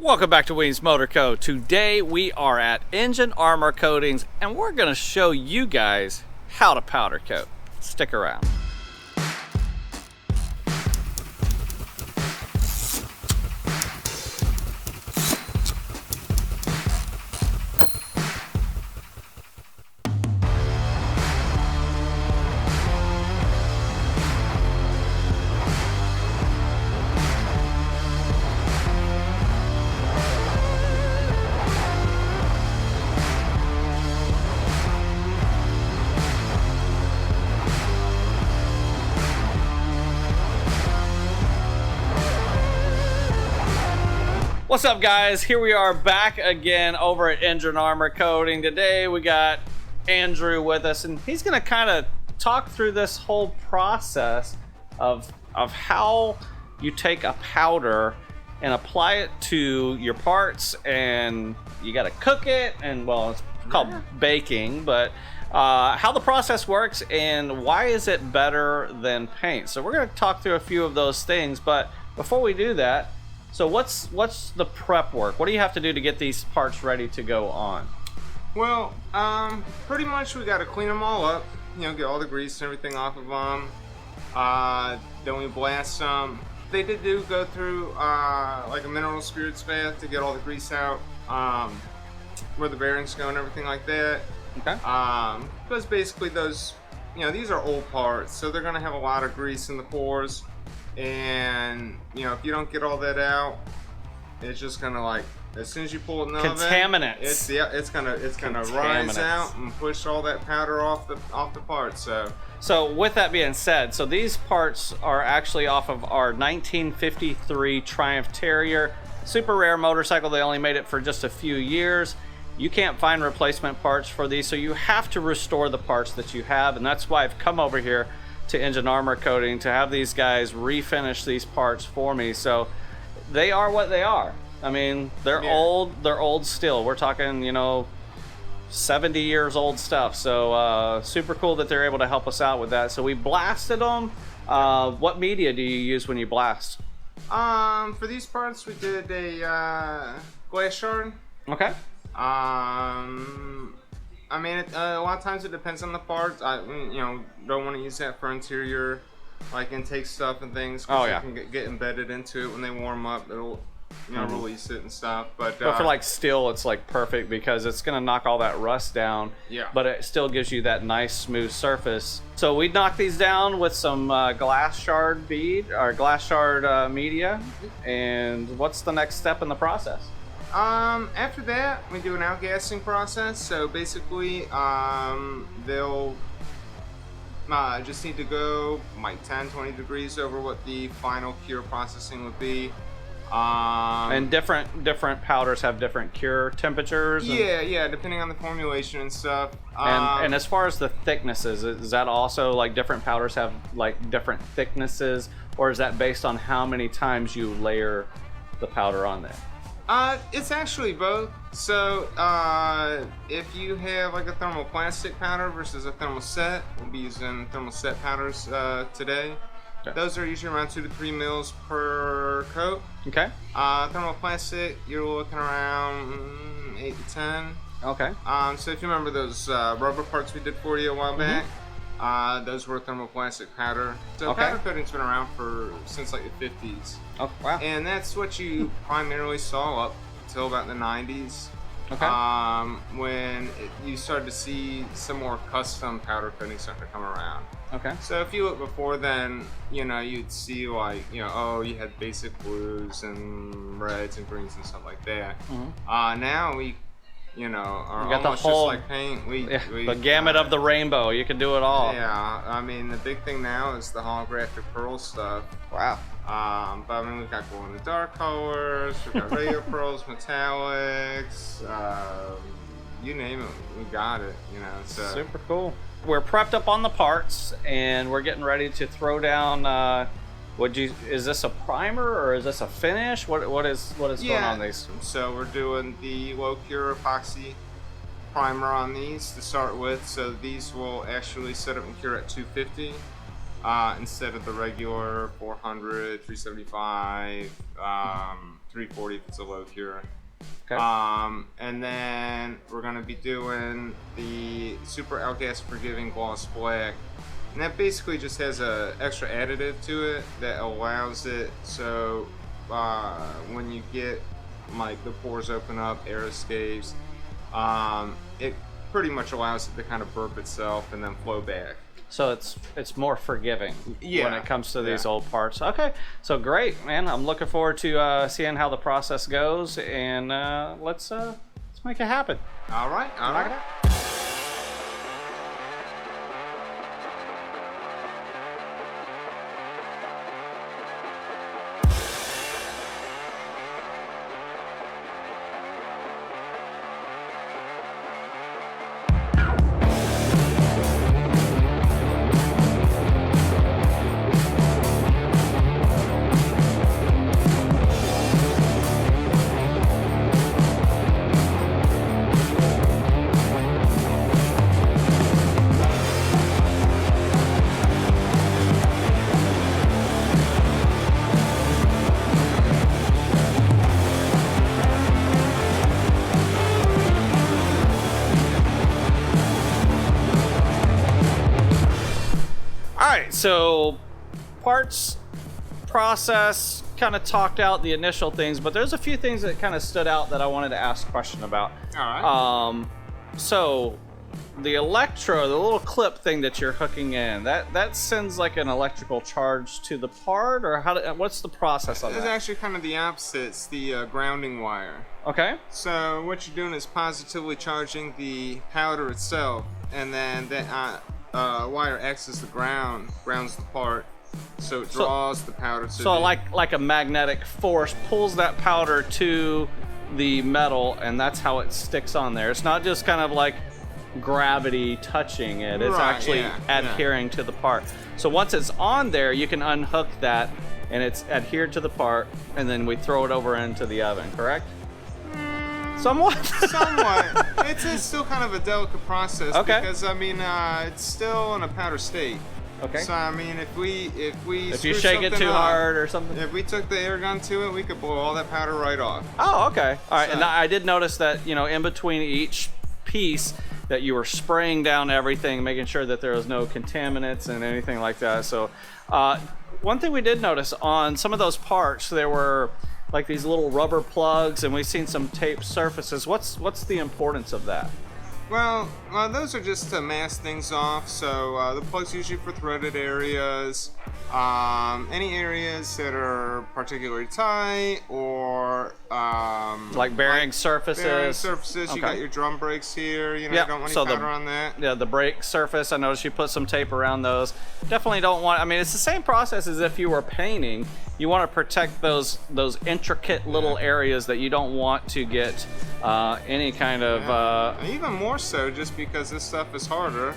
Welcome back to Weems Motor Co. Today we are at Engine Armor Coatings and we're going to show you guys how to powder coat. Stick around. What's up, guys? Here we are back again over at Engine Armor Coating. Today we got Andrew with us and he's going to kind of talk through this whole process of how you take a powder and apply it to your parts, and you got to cook it, and well, it's called baking, but how the process works and why is it better than paint. So we're going to talk through a few of those things, but before we do that, so what's the prep work? What do you have to do to get these parts ready to go on? Well, pretty much we got to clean them all up, you know, get all the grease and everything off of them. Then we blast them. They do go through like a mineral spirits bath to get all the grease out, where the bearings go and everything like that. Okay. Because basically those, you know, these are old parts, so they're gonna have a lot of grease in the pores. And you know, if you don't get all that out, it's just gonna, like, as soon as you pull it in the oven, contaminants. It's gonna rise out and push all that powder off the parts. So with that being said, so these parts are actually off of our 1953 Triumph Terrier, super rare motorcycle. They only made it for just a few years. You can't find replacement parts for these, so you have to restore the parts that you have, and that's why I've come over here to Engine Armor Coating to have these guys refinish these parts for me. So they are what they are. I mean, they're old still. We're talking, you know, 70 years old stuff. So super cool that they're able to help us out with that. So we blasted them. What media do you use when you blast? For these parts we did a glass shard. Okay. I mean, a lot of times it depends on the parts. You know, don't want to use that for interior, like intake stuff and things. Cause it can get embedded into it when they warm up. It'll, you know, release it and stuff. But for like steel, it's like perfect because it's gonna knock all that rust down. Yeah. But it still gives you that nice smooth surface. So we knocked these down with some glass shard bead or glass shard media. And what's the next step in the process? After that, we do an outgassing process. So basically, they'll just need to go like 10-20 degrees over what the final cure processing would be. And different powders have different cure temperatures. Yeah, depending on the formulation and stuff. And as far as the thicknesses, is that also like different powders have like different thicknesses, or is that based on how many times you layer the powder on there? It's actually both. So, if you have like a thermoplastic powder versus a thermoset, we'll be using thermoset powders today. Okay. Those are usually around 2 to 3 mils per coat. Okay. Thermoplastic, you're looking around 8 to 10. Okay. So if you remember those rubber parts we did for you a while back, those were thermoplastic powder. So powder coating's been around since like the 50s. Oh, wow. And that's what you primarily saw up until about the 90s. Okay. When you started to see some more custom powder coating starting to come around. Okay. So if you look before then, you know, you'd see like, you know, oh, you had basic blues and reds and greens and stuff like that. Now we, you know, are got almost the whole, just like paint. The gamut of the rainbow. You can do it all. Yeah, I mean, the big thing now is the holographic pearl stuff. Wow. But I mean, we've got glow in the dark colors, we've got radio pearls, metallics, you name it, we got it, you know. So. Super cool. We're prepped up on the parts and we're getting ready to throw down, is this a primer or is this a finish? What is going on these? So we're doing the low cure epoxy primer on these to start with. So these will actually set up and cure at 250 instead of the regular 400, 375, 340 if it's a low cure. Okay. And then we're gonna be doing the Super Outgas Forgiving Gloss Black. And that basically just has a extra additive to it that allows it so when you get like the pores open up, air escapes, it pretty much allows it to kind of burp itself and then flow back. So it's more forgiving when it comes to these old parts. Okay, so great, man. I'm looking forward to seeing how the process goes, and let's make it happen. All right, all right. So parts process kind of talked out the initial things, but there's a few things that kind of stood out that I wanted to ask a question about. All right. So the electro, the little clip thing that you're hooking in, that sends like an electrical charge to the part, or what's the process on that? It's actually kind of the opposite. It's the grounding wire. Okay. So what you're doing is positively charging the powder itself, and then that wire acts as the grounds the part, so it draws the powder to so like a magnetic force pulls that powder to the metal, and that's how it sticks on there. It's not just kind of like gravity touching it, it's actually adhering to the part. So once it's on there, you can unhook that and it's adhered to the part, and then we throw it over into the oven, correct? Somewhat. Somewhat. It's still kind of a delicate process, because I mean it's still in a powder state. Okay. So I mean, if you shake it too hard or something, if we took the air gun to it, we could blow all that powder right off. Oh, okay. All right. So, and I did notice that, you know, in between each piece that you were spraying down everything, making sure that there was no contaminants and anything like that. So one thing we did notice on some of those parts, there were like these little rubber plugs, and we've seen some taped surfaces. What's the importance of that? Well, those are just to mask things off. So the plug's usually for threaded areas, any areas that are particularly tight, or like bearing surfaces. Bearing surfaces. You got your drum brakes here. You know, you don't want any powder on that. Yeah, the brake surface. I noticed you put some tape around those. Definitely don't want. I mean, it's the same process as if you were painting. You want to protect those intricate little areas that you don't want to get any kind of. Even more so, just because this stuff is harder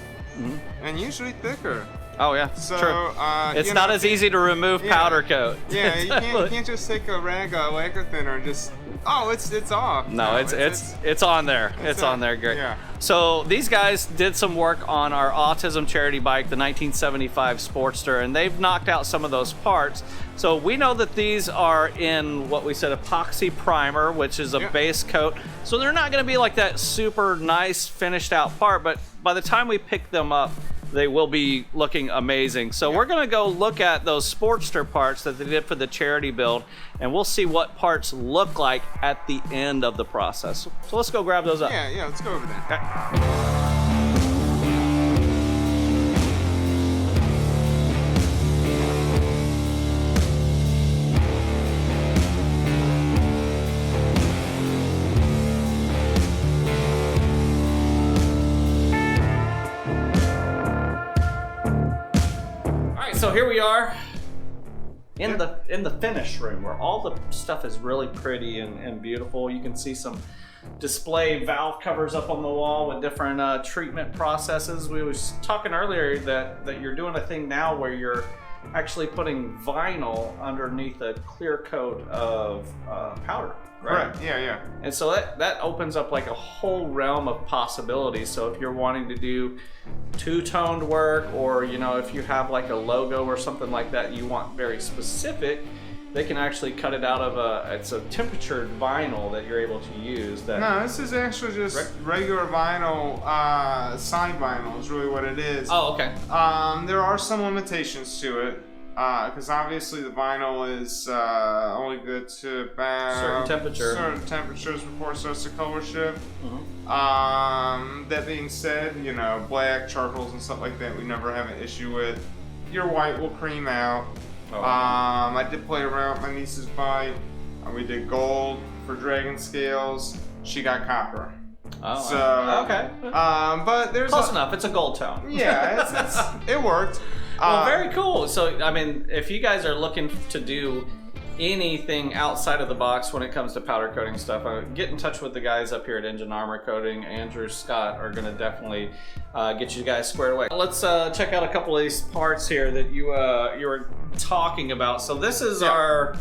and usually thicker. Oh yeah, so true. It's not as easy to remove powder coat. Yeah, you can't just take a rag lacquer thinner and just it's off. No, it's on there. It's on there, great. Yeah. So these guys did some work on our autism charity bike, the 1975 Sportster, and they've knocked out some of those parts. So we know that these are in what we said epoxy primer, which is a base coat. So they're not going to be like that super nice finished out part, but by the time we pick them up, they will be looking amazing. So we're gonna go look at those Sportster parts that they did for the charity build, and we'll see what parts look like at the end of the process. So let's go grab those up. Yeah, let's go over there. Okay. So here we are in the finish room, where all the stuff is really pretty and beautiful. You can see some display valve covers up on the wall with different treatment processes. We was talking earlier that you're doing a thing now where you're actually putting vinyl underneath a clear coat of powder. Right. Yeah. And so that opens up like a whole realm of possibilities. So if you're wanting to do two-toned work, or if you have like a logo or something like that you want very specific, they can actually cut it out of it's a temperatured vinyl that you're able to use. No, this is actually just regular vinyl, side vinyl is really what it is. Oh, okay. There are some limitations to it, because obviously the vinyl is only good to about certain temperatures before it starts to color shift. That being said, you know, black, charcoals, and stuff like that, we never have an issue with. Your white will cream out. I did play around with my niece's bike. We did gold for dragon scales. She got copper. Oh, so okay. But there's close enough. It's a gold tone. Yeah, it worked. Well, very cool. So, I mean, if you guys are looking to do anything outside of the box when it comes to powder coating stuff, get in touch with the guys up here at Engine Armor Coating. Andrew, Scott are going to definitely get you guys squared away. Let's check out a couple of these parts here that you were talking about. So this is our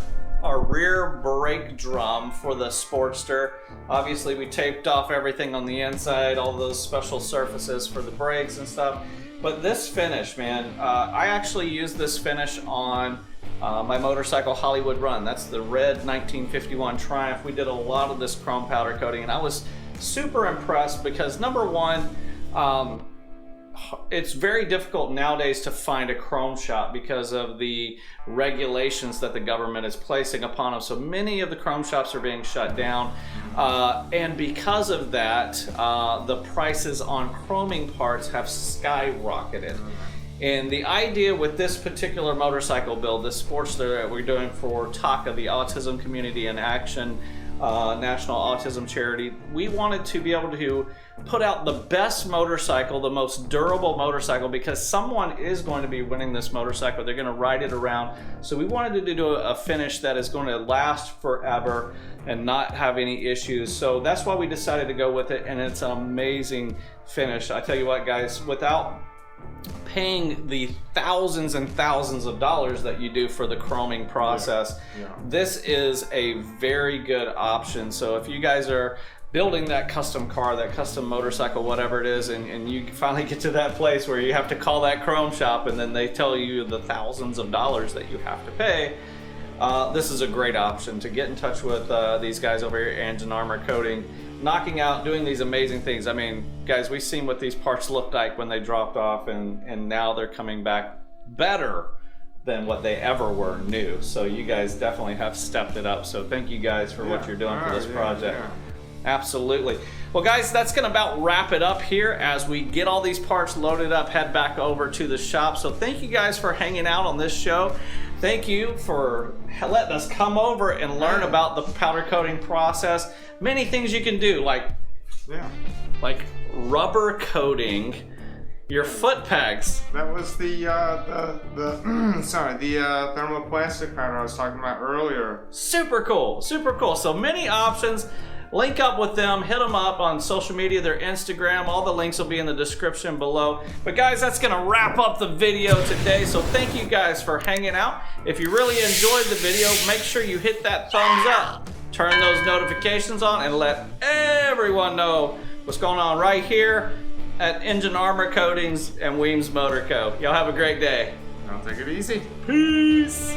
rear brake drum for the Sportster. Obviously, we taped off everything on the inside, all those special surfaces for the brakes and stuff. But this finish, man, I actually used this finish on my motorcycle Hollywood Run. That's the red 1951 Triumph. We did a lot of this chrome powder coating, and I was super impressed because, number one, it's very difficult nowadays to find a chrome shop because of the regulations that the government is placing upon them. So many of the chrome shops are being shut down, and because of that, the prices on chroming parts have skyrocketed. And the idea with this particular motorcycle build, this Sportster that we're doing for TACA, the Autism Community in Action National Autism Charity, we wanted to be able to put out the best motorcycle, the most durable motorcycle, because someone is going to be winning this motorcycle. They're going to ride it around. So we wanted to do a finish that is going to last forever and not have any issues. So that's why we decided to go with it, and it's an amazing finish. I tell you what, guys, without paying the thousands and thousands of dollars that you do for the chroming process, this is a very good option. So if you guys are building that custom car, that custom motorcycle, whatever it is, and you finally get to that place where you have to call that chrome shop and then they tell you the thousands of dollars that you have to pay, this is a great option to get in touch with these guys over here at Engine Armor Coating, knocking out, doing these amazing things. I mean, guys, we've seen what these parts looked like when they dropped off, and now they're coming back better than what they ever were new. So you guys definitely have stepped it up. So thank you guys for what you're doing for this project. Absolutely. Well, guys, that's going to about wrap it up here as we get all these parts loaded up, head back over to the shop. So thank you guys for hanging out on this show. Thank you for letting us come over and learn about the powder coating process. Many things you can do, like rubber coating your foot pegs. That was the thermoplastic powder I was talking about earlier. Super cool, super cool. So many options. Link up with them, hit them up on social media, their Instagram. All the links will be in the description below. But guys, that's gonna wrap up the video today. So thank you guys for hanging out. If you really enjoyed the video, make sure you hit that thumbs up, turn those notifications on, and let everyone know what's going on right here at Engine Armor Coatings and Weems Motor Co. Y'all have a great day. I'll take it easy. Peace.